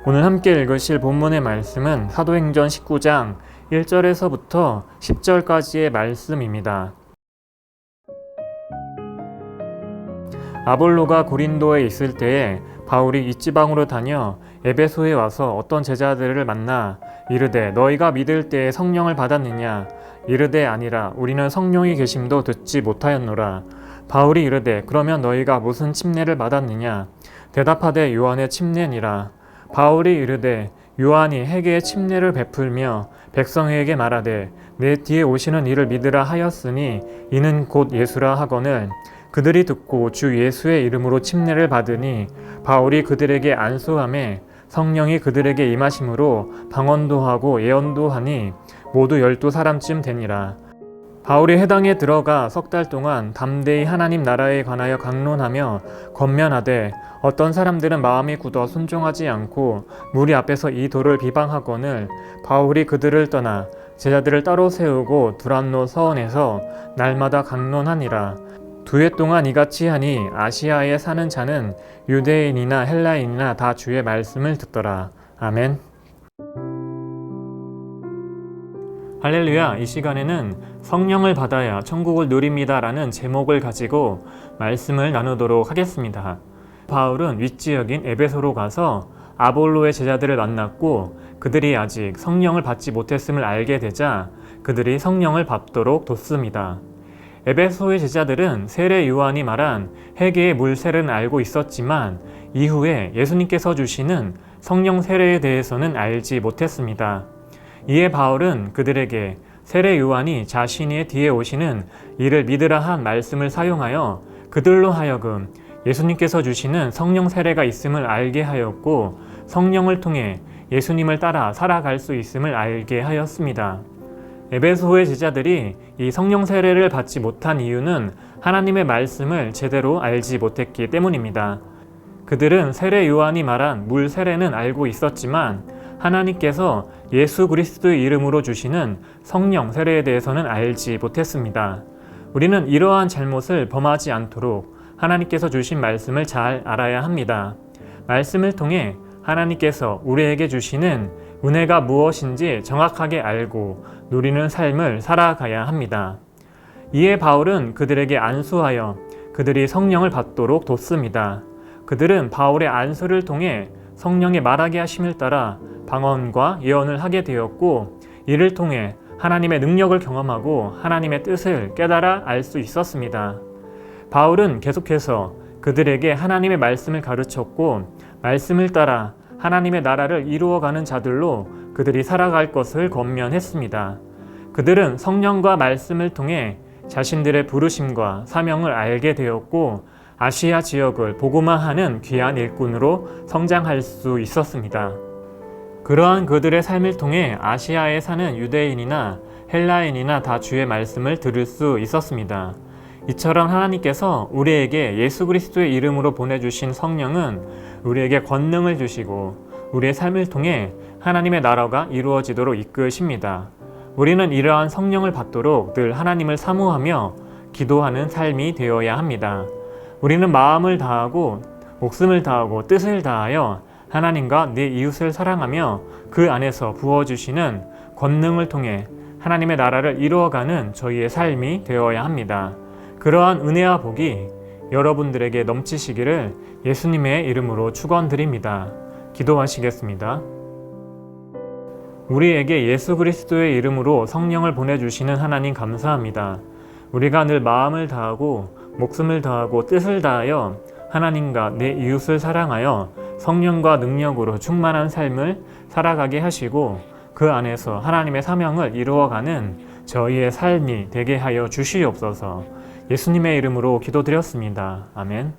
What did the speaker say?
오늘 함께 읽으실 본문의 말씀은 사도행전 19장 1절에서부터 10절까지의 말씀입니다. 아볼로가 고린도에 있을 때에 바울이 이지방으로 다녀 에베소에 와서 어떤 제자들을 만나 이르되 너희가 믿을 때에 성령을 받았느냐? 이르되 아니라 우리는 성령이 계심도 듣지 못하였노라. 바울이 이르되 그러면 너희가 무슨 침례를 받았느냐? 대답하되 요한의 침례니라. 바울이 이르되 요한이 회개의 침례를 베풀며 백성에게 말하되 내 뒤에 오시는 이를 믿으라 하였으니 이는 곧 예수라 하거늘 그들이 듣고 주 예수의 이름으로 침례를 받으니 바울이 그들에게 안수하매 성령이 그들에게 임하심으로 방언도 하고 예언도 하니 모두 12사람쯤 되니라. 바울이 회당에 들어가 석 달 동안 담대히 하나님 나라에 관하여 강론하며 권면하되 어떤 사람들은 마음이 굳어 순종하지 않고 무리 앞에서 이 도를 비방하거늘 바울이 그들을 떠나 제자들을 따로 세우고 두란노 서원에서 날마다 강론하니라. 2해 동안 이같이 하니 아시아에 사는 자는 유대인이나 헬라인이나 다 주의 말씀을 듣더라. 아멘. 할렐루야. 이 시간에는 성령을 받아야 천국을 누립니다 라는 제목을 가지고 말씀을 나누도록 하겠습니다. 바울은 윗지역인 에베소로 가서 아볼로의 제자들을 만났고 그들이 아직 성령을 받지 못했음을 알게 되자 그들이 성령을 받도록 돕습니다. 에베소의 제자들은 세례 요한이 말한 회개의 물세례는 알고 있었지만 이후에 예수님께서 주시는 성령 세례에 대해서는 알지 못했습니다. 이에 바울은 그들에게 세례 요한이 자신의 뒤에 오시는 이를 믿으라 한 말씀을 사용하여 그들로 하여금 예수님께서 주시는 성령 세례가 있음을 알게 하였고 성령을 통해 예수님을 따라 살아갈 수 있음을 알게 하였습니다. 에베소의 제자들이 이 성령 세례를 받지 못한 이유는 하나님의 말씀을 제대로 알지 못했기 때문입니다. 그들은 세례 요한이 말한 물 세례는 알고 있었지만 하나님께서 예수 그리스도의 이름으로 주시는 성령 세례에 대해서는 알지 못했습니다. 우리는 이러한 잘못을 범하지 않도록 하나님께서 주신 말씀을 잘 알아야 합니다. 말씀을 통해 하나님께서 우리에게 주시는 은혜가 무엇인지 정확하게 알고 누리는 삶을 살아가야 합니다. 이에 바울은 그들에게 안수하여 그들이 성령을 받도록 돕습니다. 그들은 바울의 안수를 통해 성령의 말하게 하심을 따라 방언과 예언을 하게 되었고 이를 통해 하나님의 능력을 경험하고 하나님의 뜻을 깨달아 알 수 있었습니다. 바울은 계속해서 그들에게 하나님의 말씀을 가르쳤고 말씀을 따라 하나님의 나라를 이루어가는 자들로 그들이 살아갈 것을 권면했습니다. 그들은 성령과 말씀을 통해 자신들의 부르심과 사명을 알게 되었고 아시아 지역을 복음화하는 귀한 일꾼으로 성장할 수 있었습니다. 그러한 그들의 삶을 통해 아시아에 사는 유대인이나 헬라인이나 다 주의 말씀을 들을 수 있었습니다. 이처럼 하나님께서 우리에게 예수 그리스도의 이름으로 보내주신 성령은 우리에게 권능을 주시고 우리의 삶을 통해 하나님의 나라가 이루어지도록 이끄십니다. 우리는 이러한 성령을 받도록 늘 하나님을 사모하며 기도하는 삶이 되어야 합니다. 우리는 마음을 다하고 목숨을 다하고 뜻을 다하여 하나님과 내 이웃을 사랑하며 그 안에서 부어주시는 권능을 통해 하나님의 나라를 이루어가는 저희의 삶이 되어야 합니다. 그러한 은혜와 복이 여러분들에게 넘치시기를 예수님의 이름으로 축원드립니다. 기도하시겠습니다. 우리에게 예수 그리스도의 이름으로 성령을 보내주시는 하나님 감사합니다. 우리가 늘 마음을 다하고 목숨을 다하고 뜻을 다하여 하나님과 내 이웃을 사랑하여 성령과 능력으로 충만한 삶을 살아가게 하시고 그 안에서 하나님의 사명을 이루어가는 저희의 삶이 되게 하여 주시옵소서. 예수님의 이름으로 기도드렸습니다. 아멘.